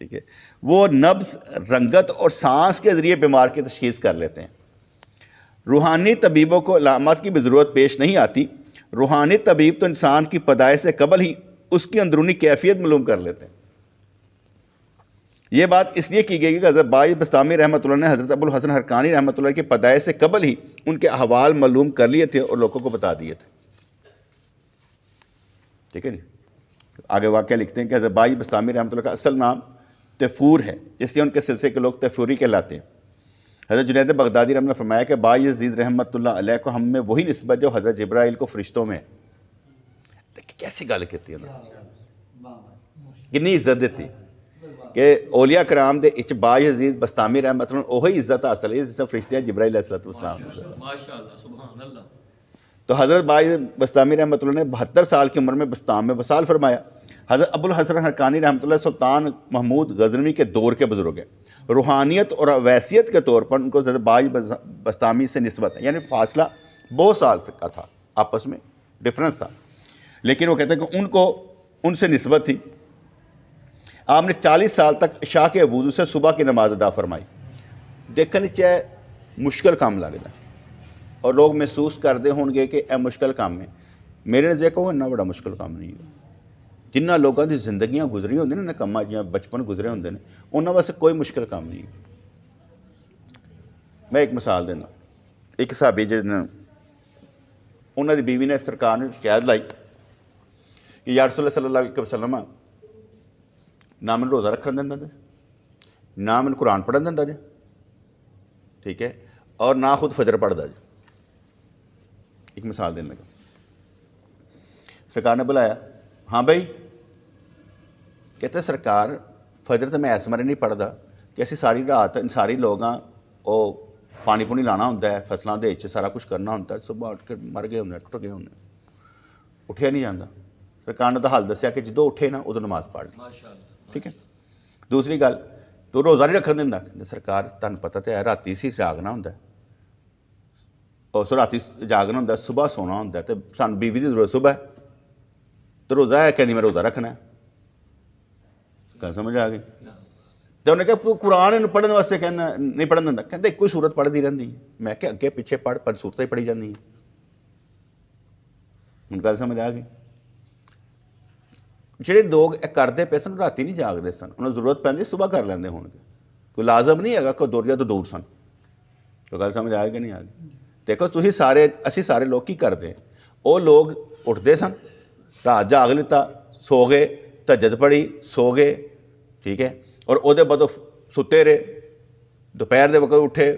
ٹھیک ہے. وہ نبض رنگت اور سانس کے ذریعے بیمار کی تشخیص کر لیتے ہیں. روحانی طبیبوں کو علامات کی بھی ضرورت پیش نہیں آتی. روحانی طبیب تو انسان کی پیدائش سے قبل ہی اس کی اندرونی کیفیت معلوم کر لیتے ہیں. یہ بات اس لیے کی گئی کہ حضرت بائی بستامی رحمۃ اللہ نے حضرت ابوالحسن حرقانی رحمۃ اللہ کی پیدائش سے قبل ہی ان کے احوال معلوم کر لیے تھے اور لوگوں کو بتا دیے تھے. ٹھیک ہے جی. آگے واقعہ لکھتے ہیں کہ حضرت بائی بستامی رحمۃ اللہ کا اصل نام تیفور ہے جس سے ان کے سلسلے کے لوگ تیفوری کہلاتے ہیں. حضرت جنید بغدادی رحمۃ اللہ نے فرمایا کہ بائی یزید رحمۃ اللہ علیہ کو ہم میں وہی نسبت جو حضرت جبرائیل کو فرشتوں میں کیسی گل کہتی ہے کتنی عزت دیتی کہ اولیاء کرام دے اچ بائی یزید بستامی رحمۃ اللہ وہی عزت حاصل ہے جس سے فرشتے جبرائیل علیہ السلام. تو حضرت بائی بستامی رحمۃ اللہ نے 72 سال کی عمر میں بستام میں وصال فرمایا. حضرت ابوالحسن حرقانی رحمۃ اللہ سلطان محمود غزنوی کے دور کے بزرگ ہیں. روحانیت اور اویسیت کے طور پر ان کو حضرت بائی بستامی سے نسبت ہے یعنی فاصلہ بہت سال تک کا تھا آپس میں ڈفرنس تھا لیکن وہ کہتے ہیں کہ ان کو ان سے نسبت تھی. آپ نے 40 سال تک عشاء کے وضو سے صبح کی نماز ادا فرمائی. دیکھنے چاہے مشکل کام لگتا ہے اور لوگ محسوس کرتے ہوں گے کہ اے مشکل کام ہے. میرے نظر کو اتنا بڑا مشکل کام نہیں ہے. جنہ لوگوں کی زندگیاں گزری ہوندی نا نکما جیاں بچپن گزرے ہوندے نے انہاں واسطے کوئی مشکل کام نہیں ہے. میں ایک مثال دینا. ایک صحابی جہاں انہوں دی بیوی نے سرکار نے شکایت لائی کہ یا رسول اللہ صلی اللہ علیہ وسلم نہ میں روزہ رکھن دینا جے نہ میں قرآن پڑھن دینا جے ٹھیک ہے اور نہ خود فجر پڑھتا جے. ایک مثال دینے کا سرکار نے بلایا ہاں بھائی کہتے سرکار فجر تو میں اس مرے نہیں پڑھتا کہ اسی ساری رات ساری لوگ ہاں وہ پانی پونی لانا ہوتا ہے فصلوں کے سارا کچھ کرنا ہوتا ہے صبح اٹھ کے مر گئے ہونے ٹوٹ گئے ہونے اٹھیا نہیں جاتا. سرکار نے تو حال دسیا کہ جدو اٹھے نا ادو نماز پڑھ لی ٹھیک ہے. دوسری گل تو روزہ نہیں رکھن دینا سرکار تمہیں پتہ تو ہے راتی سی جاگنا ہوتا ہے اور راتی جاگنا ہوتا ہے صبح سونا ہوتا ہے تو سان بیوی کی ضرورت صبح ہے تو روزہ ہے کہ نہیں میں روزہ رکھنا ہے. گل سمجھ آ گئی. تو انہیں کہا قرآن پڑھنے واسطے کہنا نہیں پڑھن دینا کہتے ایک کوئی صورت پڑھتی رہتی ہے. میں کہ اگے پیچھے پڑھ پر صورتیں پڑھی جاتی ہیں. ہوں گل سمجھ آ گئی. جہے لوگ کرتے پے سن راتی نہیں جاگتے سن انہوں ضرورت پہنتی صبح کر لیندے ہون گے کوئی لازم نہیں ہے کوئی دور یا تو دور سن. تو گل سمجھ آئے کہ نہیں آ گئی. دیکھو تھی سارے اسی سارے لوگ کی کرتے ہیں وہ لوگ اٹھتے سن رات جاگ لیتا سو گئے تہجد پڑھی سو گئے ٹھیک ہے اور وہ بعد ستے رہے دوپہر دے وقت اٹھے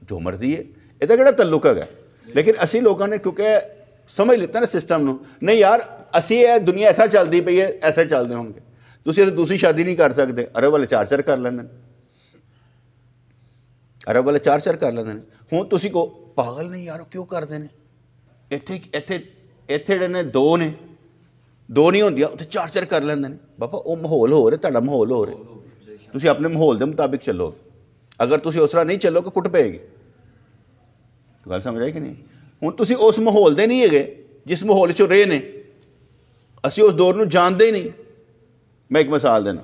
جو مرضی ہے یہ کہڑا تعلق ہے. لیکن اسی لوگوں نے کیونکہ ਸਮਝ ਲਿੱਤਾ ਨਾ ਸਿਸਟਮ ਨੂੰ, ਨਹੀਂ ਯਾਰ ਅਸੀਂ ਇਹ ਦੁਨੀਆ ਐਸਾ ਚੱਲਦੀ ਪਈ ਹੈ, ਐਸੇ ਚੱਲਦੇ ਹੋਣਗੇ। ਤੁਸੀਂ ਇਹ ਦੂਸਰੀ ਸ਼ਾਦੀ ਨਹੀਂ ਕਰ ਸਕਦੇ, ਅਰਬ ਵਾਲੇ 4 ਕਰ ਲੈਂਦੇ ਨੇ, ਅਰਬ ਵਾਲੇ 4 ਕਰ ਲੈਂਦੇ ਨੇ। ਹੁਣ ਤੁਸੀਂ ਕਹੋ ਪਾਗਲ ਨਹੀਂ ਯਾਰ, ਉਹ ਕਿਉਂ ਕਰਦੇ ਨੇ? ਇੱਥੇ ਇੱਥੇ ਇੱਥੇ ਜਿਹੜੇ ਨੇ 2 ਨੇ, 2 ਨਹੀਂ ਹੁੰਦੀਆਂ, ਉੱਥੇ 4 ਕਰ ਲੈਂਦੇ ਨੇ। ਬਾਬਾ ਉਹ ਮਾਹੌਲ ਹੋ ਰਿਹਾ, ਤੁਹਾਡਾ ਮਾਹੌਲ ਹੋ ਰਿਹਾ, ਤੁਸੀਂ ਆਪਣੇ ਮਾਹੌਲ ਦੇ ਮੁਤਾਬਿਕ ਚੱਲੋਗੇ। ਅਗਰ ਤੁਸੀਂ ਉਸ ਤਰ੍ਹਾਂ ਨਹੀਂ ਚੱਲੋਗੇ ਕੁੱਟ ਪਏਗੀ। ਗੱਲ ਸਮਝ ਆਈ ਕਿ ਨਹੀਂ? ਹੁਣ ਤੁਸੀਂ ਉਸ ਮਾਹੌਲ ਦੇ ਨਹੀਂ ਹੈਗੇ ਜਿਸ ਮਾਹੌਲ 'ਚ ਰਹੇ ਨੇ, ਅਸੀਂ ਉਸ ਦੌਰ ਨੂੰ ਜਾਣਦੇ ਹੀ ਨਹੀਂ। ਮੈਂ ਇੱਕ ਮਿਸਾਲ ਦੇਣਾ,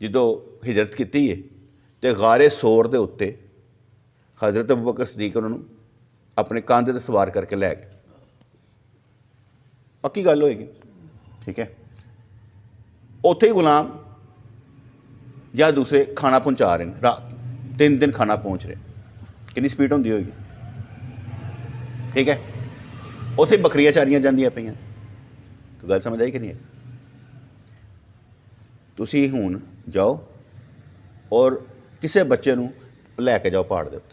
ਜਦੋਂ ਹਿਜਰਤ ਕੀਤੀ ਹੈ ਤੇ ਗਾਰੇ ਸੌਰ ਦੇ ਉੱਤੇ ਹਜ਼ਰਤ ਅਬੂ ਬਕਰ ਸਦੀਕ ਉਹਨਾਂ ਨੂੰ ਆਪਣੇ ਕਾਂਧੇ ਤੇ ਸਵਾਰ ਕਰਕੇ ਲੈ ਗਏ। ਪੱਕੀ ਗੱਲ ਹੋਏਗੀ, ਠੀਕ ਹੈ। ਉੱਥੇ ਹੀ ਗੁਲਾਮ ਜਾਂ ਦੂਸਰੇ ਖਾਣਾ ਪਹੁੰਚਾ ਰਹੇ ਨੇ, ਰਾਤ 3 ਦਿਨ ਖਾਣਾ ਪਹੁੰਚ ਰਿਹਾ, ਕਿੰਨੀ ਸਪੀਡ ਹੁੰਦੀ ਹੋਏਗੀ, ਠੀਕ ਹੈ। ਉੱਥੇ ਬੱਕਰੀਆਂ ਚਾਰੀਆਂ ਜਾਂਦੀਆਂ ਪਈਆਂ। ਗੱਲ ਸਮਝ ਆਈ ਕਿ ਨਹੀਂ? ਤੁਸੀਂ ਹੁਣ ਜਾਓ ਔਰ ਕਿਸੇ ਬੱਚੇ ਨੂੰ ਲੈ ਕੇ ਜਾਓ ਪਹਾੜ ਦੇ ਉੱਤੇ।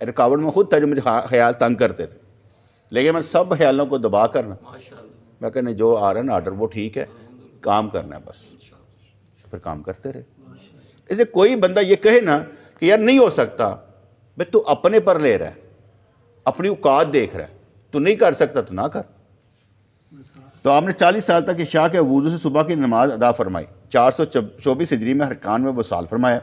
رکاوٹ میں خود تھا جو مجھے خیال تنگ کرتے تھے، لیکن میں سب خیالوں کو دبا کرنا، ماشاء اللہ میں کہنے جو آ رہا ہے نا آرڈر وہ ٹھیک ہے، کام کرنا ہے بس، پھر کام کرتے رہے۔ اسے کوئی بندہ یہ کہے نا کہ یار نہیں ہو سکتا، بھائی تو اپنے پر لے رہا ہے، اپنی اوقات دیکھ رہا ہے، تو نہیں کر سکتا تو نہ کر۔ تو آپ نے 40 سال تک عشاء کے وضو سے صبح کی نماز ادا فرمائی، 424 ہجری میں حرکان میں وصال فرمایا۔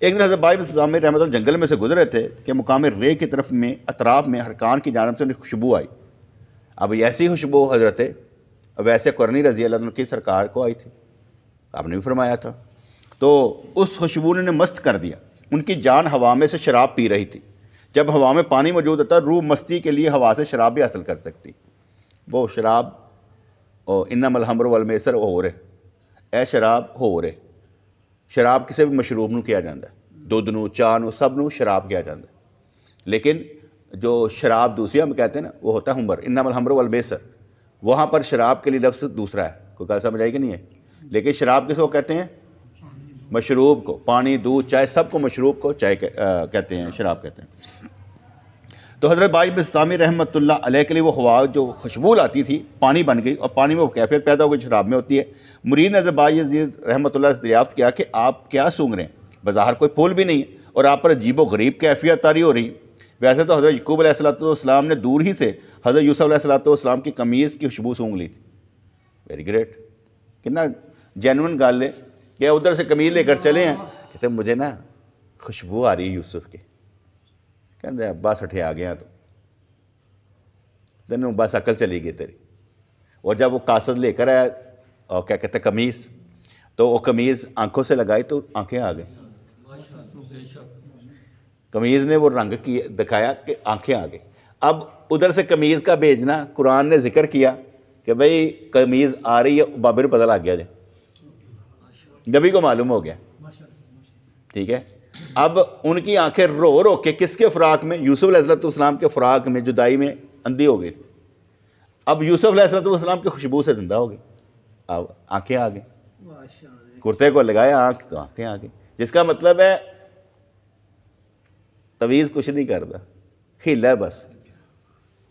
ایک دن حضرت بائی اسلامی رحمۃ اللہ جنگل میں سے گزرے تھے کہ مقام رے کی طرف میں اطراف میں حرکان کی جانب سے انہیں خوشبو آئی۔ اب ایسی خوشبو حضرت ویسے قرنی رضی اللہ عنہ کی سرکار کو آئی تھی، آپ نے بھی فرمایا تھا۔ تو اس خوشبو نے انہیں مست کر دیا، ان کی جان ہوا میں سے شراب پی رہی تھی۔ جب ہوا میں پانی موجود ہوتا روح مستی کے لیے ہوا سے شراب بھی حاصل کر سکتی۔ وہ شراب اور انما الخمر والمیسر ہو رہے، اے شراب ہو رہے، شراب کسی بھی مشروب نو کیا جاتا ہے، دودھ نو، چاہ نو، سب نو شراب کیا جاتا ہے۔ لیکن جو شراب دوسری ہم کہتے ہیں نا وہ ہوتا ہے ہمبر، انما الخمر والمیسر، وہاں پر شراب کے لیے لفظ دوسرا ہے، کوئی گل سمجھ آئی کہ نہیں ہے؟ لیکن شراب کس کو کہتے ہیں؟ مشروب کو، پانی، دودھ، چائے، سب کو مشروب کو چائے کہتے ہیں، شراب کہتے ہیں۔ تو حضرت بائی بستامی رحمۃ اللہ علیہ کے لیے وہ ہوا جو خوشبو آتی تھی پانی بن گئی، اور پانی میں وہ کیفیت پیدا ہو گئی شراب میں ہوتی ہے۔ مرید نے حضرت بائی عزیز رحمۃ اللہ سے دریافت کیا کہ آپ کیا سونگ رہے ہیں؟ بظاہر کوئی پھول بھی نہیں ہے اور آپ پر عجیب و غریب کیفیت طاری ہو رہی۔ ویسے تو حضرت یعقوب علیہ السلام نے دور ہی سے حضرت یوسف علیہ السلام کی قمیض کی خوشبو سونگ لی تھی۔ ویری گریٹ، کتنا جینون گل ہے کہ ادھر سے قمیض لے کر چلے ہیں، کہتے ہیں مجھے نا خوشبو آ رہی ہے یوسف کی، کہتے ہیں ابا سٹھے آ گیا تو تینوں بس عقل چلی گئی تیری۔ اور جب وہ قاصد لے کر آیا اور کیا کہتے ہیں قمیض، تو وہ قمیض آنکھوں سے لگائی تو آنکھیں آ گئی، ماشاء اللہ بے شک قمیض نے وہ رنگ دکھایا کہ آنکھیں آ گئی۔ اب ادھر سے قمیض کا بھیجنا، قرآن نے ذکر کیا کہ بھئی قمیض آ رہی ہے، بابے کو پتہ لگ گیا جبھی کو معلوم ہو گیا، ٹھیک ہے۔ اب ان کی آنکھیں رو رو کے کس کے فراق میں؟ یوسف علیہ السلام کے فراق میں، جدائی میں اندھی ہو گئی تھی۔ اب یوسف علیہ السلام کی خوشبو سے زندہ ہو گئی، اب آنکھیں آ گئی، کرتے کو لگایا آنکھ تو آنکھیں آ گئی، جس کا مطلب ہے تویز کچھ نہیں کرتا، ہیلا ہے بس،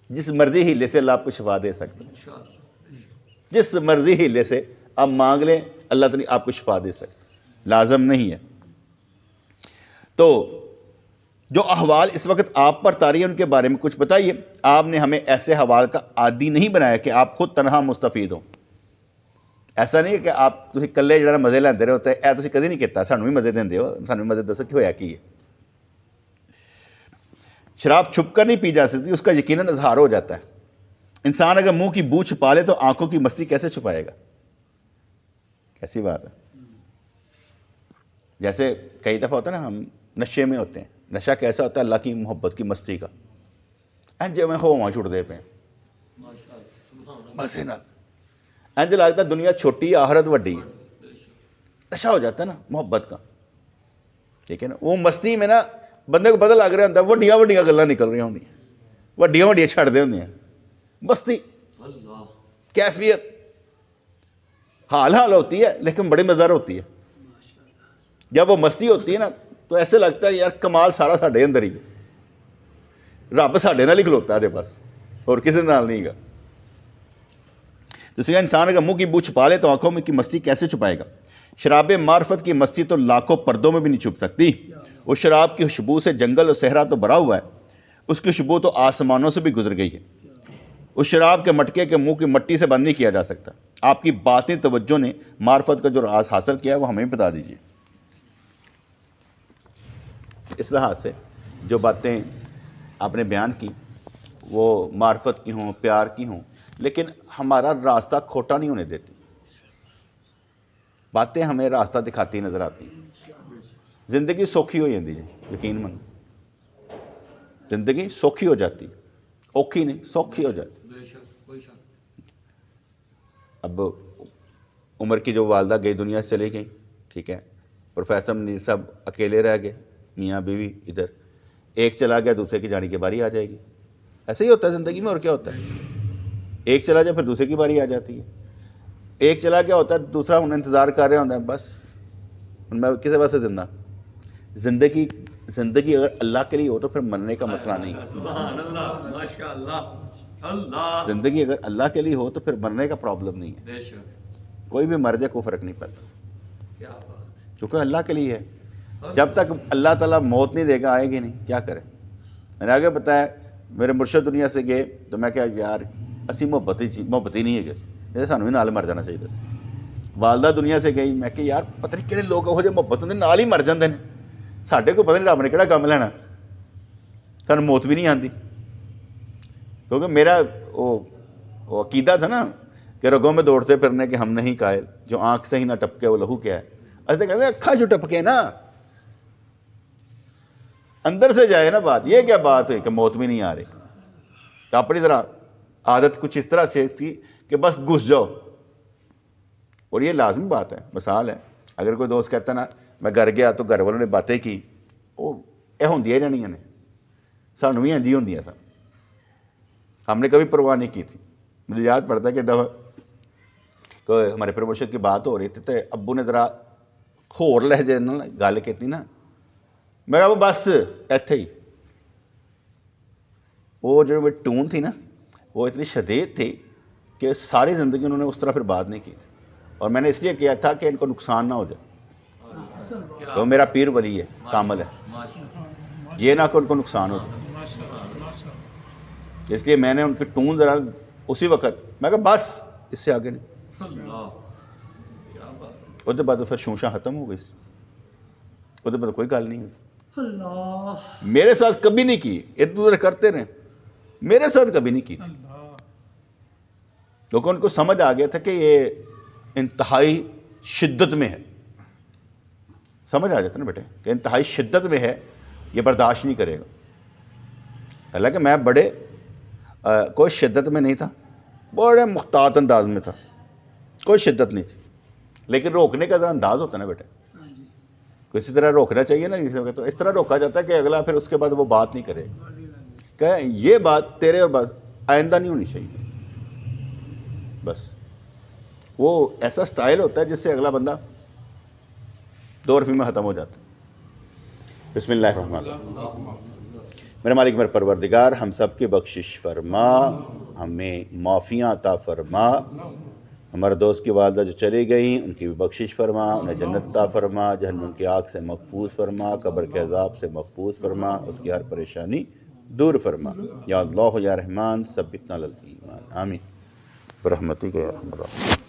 جس مرضی ہیلے سے اللہ آپ کو شفا دے سکتا ہے، جس مرضی ہیلے سے آپ مانگ لیں اللہ تعالیٰ آپ کو شفا دے سکتا ہے، لازم نہیں ہے۔ تو جو احوال اس وقت آپ پر طاری ہیں ان کے بارے میں کچھ بتائیے۔ آپ نے ہمیں ایسے حوال کا عادی نہیں بنایا کہ آپ خود تنہا مستفید ہوں۔ ایسا نہیں ہے کہ آپ تسی کلے جڑا مزے لیندے رہے ہوتے ہیں، اے تسی کدی نہیں کہتا سانوں بھی مزے دیندے ہو، سانوں بھی مزے دسو کہ ہویا کی ہے۔ شراب چھپ کر نہیں پی جا سکتی، اس کا یقیناً اظہار ہو جاتا ہے۔ انسان اگر منہ کی بو چھپا لے تو آنکھوں کی مستی کیسے چھپائے گا؟ کیسی بات ہے؟ جیسے کئی دفعہ ہوتا ہے نا ہم نشے میں ہوتے ہیں، نشہ کیسا ہوتا ہے؟ اللہ کی محبت کی مستی کا، انج میں ہوا چھوڑ دے پہ ماشاء اللہ سبحان اللہ مسے نال، انج لگتا ہے دنیا چھوٹی آخرت وڈی ہے، بے شک نشہ ہو جاتا ہے نا محبت کا، ٹھیک ہے نا۔ وہ مستی میں نا بندے کو پتہ لگ رہا ہوتا ہے وڈیاں وڈیاں گلاں نکل رہی ہوں، وڈیاں وڈیاں چھڑ دے ہوں، مستی، اللہ کیفیت حال حال ہوتی ہے لیکن بڑی مزدار ہوتی ہے۔ جب وہ مستی ہوتی ہے نا تو ایسے لگتا ہے یار کمال سارا ساڈے اندر ہی ہے، رب ساڈے نال ہی کھلوتا ہے بس، اور کسی نال نہیں گا۔ تو انسان اگر منہ کی بو چھپا لے تو آنکھوں میں کی مستی کیسے چھپائے گا؟ شراب معرفت کی مستی تو لاکھوں پردوں میں بھی نہیں چھپ سکتی۔ اس شراب کی خوشبو سے جنگل اور صحرا تو بھرا ہوا ہے، اس کی خوشبو تو آسمانوں سے بھی گزر گئی ہے۔ اس شراب کے مٹکے کے منہ کی مٹی سے بند نہیں کیا جا سکتا۔ آپ کی باطنی توجہ نے معرفت کا جو راز حاصل کیا ہے وہ ہمیں بتا دیجیے۔ اس لحاظ سے جو باتیں آپ نے بیان کی وہ معرفت کی ہوں، پیار کی ہوں، لیکن ہمارا راستہ کھوٹا نہیں ہونے دیتی، باتیں ہمیں راستہ دکھاتی نظر آتی ہیں۔ زندگی سوکھی ہو جاتی ہے، یقین من، زندگی سوکھی ہو جاتی، اوکھی نہیں سوکھی ہو جاتی۔ بے شک کوئی شک اب عمر کی جو والدہ گئی دنیا سے چلی گئی، ٹھیک ہے، پروفیسر منیر صاحب اکیلے رہ گئے، میاں بیوی ادھر، ایک چلا گیا دوسرے کی جانے کی باری آ جائے گی۔ ایسے ہی ہوتا ہے زندگی میں، اور کیا ہوتا ہے؟ ایک چلا جائے پھر دوسرے کی باری آ جاتی ہے، ایک چلا گیا ہوتا ہے دوسرا انہیں انتظار کر رہا ہوتا ہے، بس میں کسے واسطے زندہ؟ زندگی زندگی اگر اللہ کے لیے ہو تو پھر مرنے کا مسئلہ نہیں ہے. سبحان اللہ ماشاء اللہ اللہ زندگی اگر اللہ کے لیے ہو تو پھر مرنے کا پرابلم نہیں ہے. بے شک کوئی بھی مر جائے کوئی فرق نہیں پڑتا کیا بات کیونکہ اللہ کے لیے ہے. جب تک اللہ تعالیٰ موت نہیں دے گا آئے گی نہیں, کیا کریں. میں نے آگے بتایا میرے مرشد دنیا سے گئے تو میں کہا یار اسی محبت ہی نہیں ہے کسی جیسے سانو بھی نال مر جانا چاہیے سی. والدہ دنیا سے گئی, میں کہ یار پتہ نہیں کہڑے لوگ وہ جو محبت ہوندے نال ہی مر جاندے نے, ساڈے کو پتہ نہیں رب نے کہڑا کام لینا, سانو موت بھی نہیں آتی. کیونکہ میرا وہ عقیدہ تھا نا کہ رگوں میں دوڑتے پھرنے کہ ہم نہیں قائل, جو آنکھ سے ہی نہ ٹپکے وہ لہو کیا ہے. ایسے کہتے ہیں اکھا جو ٹپکے نا, اندر سے جائے نا بات. یہ کیا بات ہے کہ موت بھی نہیں آ رہی. تو اپنی طرح عادت کچھ اس طرح سے تھی کہ بس گھس جاؤ. اور یہ لازمی بات ہے, مثال ہے. اگر کوئی دوست کہتا نا میں گھر گیا تو گھر والوں نے باتیں کی, وہ یہ ہوندیاں رہنیاں نے, سانو بھی انجی ہوندیاں تھا, ہم نے کبھی پرواہ نہیں کی تھی. مجھے یاد پڑتا ہے کہ دفعہ کہ ہمارے پروموشن کی بات ہو رہی تھی تو ابو نے ذرا ہور لہجے نال گل کیتی نا, میں کہا بس ایتھے ہی. وہ جو ٹون تھی نا وہ اتنی شدید تھی کہ ساری زندگی انہوں نے اس طرح پھر بات نہیں کی تھی. اور میں نے اس لیے کیا تھا کہ ان کو نقصان نہ ہو جائے. تو میرا پیر ولی ہے, کامل ہے, یہ نہ کہ ان کو نقصان ہو جائے. اس لیے میں نے ان کی ٹون ذرا اسی وقت میں کہا بس اس سے آگے نہیں. اللہ کیا بات اس کے بعد پھر شوشاں ختم ہو گئی سی. اس کے بعد کوئی گل نہیں ہوئی. اللہ میرے ساتھ کبھی نہیں کی, ادھر ادھر کرتے رہے, میرے ساتھ کبھی نہیں کی تھی. کیونکہ ان کو سمجھ آ گیا تھا کہ یہ انتہائی شدت میں ہے. سمجھ آ جاتا نا بیٹے کہ انتہائی شدت میں ہے, یہ برداشت نہیں کرے گا. حالانکہ میں بڑے کوئی شدت میں نہیں تھا, بڑے محتاط انداز میں تھا, کوئی شدت نہیں تھی. لیکن روکنے کا ذرا انداز ہوتا ہے نا بیٹے, کسی طرح روکنا چاہیے نا. تو اس طرح روکا جاتا ہے کہ اگلا پھر اس کے بعد وہ بات نہیں کرے گا, کہ یہ بات تیرے اور بات آئندہ نہیں ہونی چاہیے. بس وہ ایسا سٹائل ہوتا ہے جس سے اگلا بندہ دو رفی میں ختم ہو جاتا ہے. بسم اللہ الرحمن الرحیم. میرے مالک میرے پروردگار ہم سب کی بخشش فرما, ہمیں معافیاں عطا فرما. ہمارے دوست کی والدہ جو چلی گئیں ان کی بھی بخشش فرما, انہیں جنت عطا فرما, جہنم کی آگ سے محفوظ فرما, قبر کے عذاب سے محفوظ فرما, اس کی ہر پریشانی دور فرما. یا اللہ یا رحمان ثبتنا علی الایمان, آمین برحمتک یا ارحم الراحمین.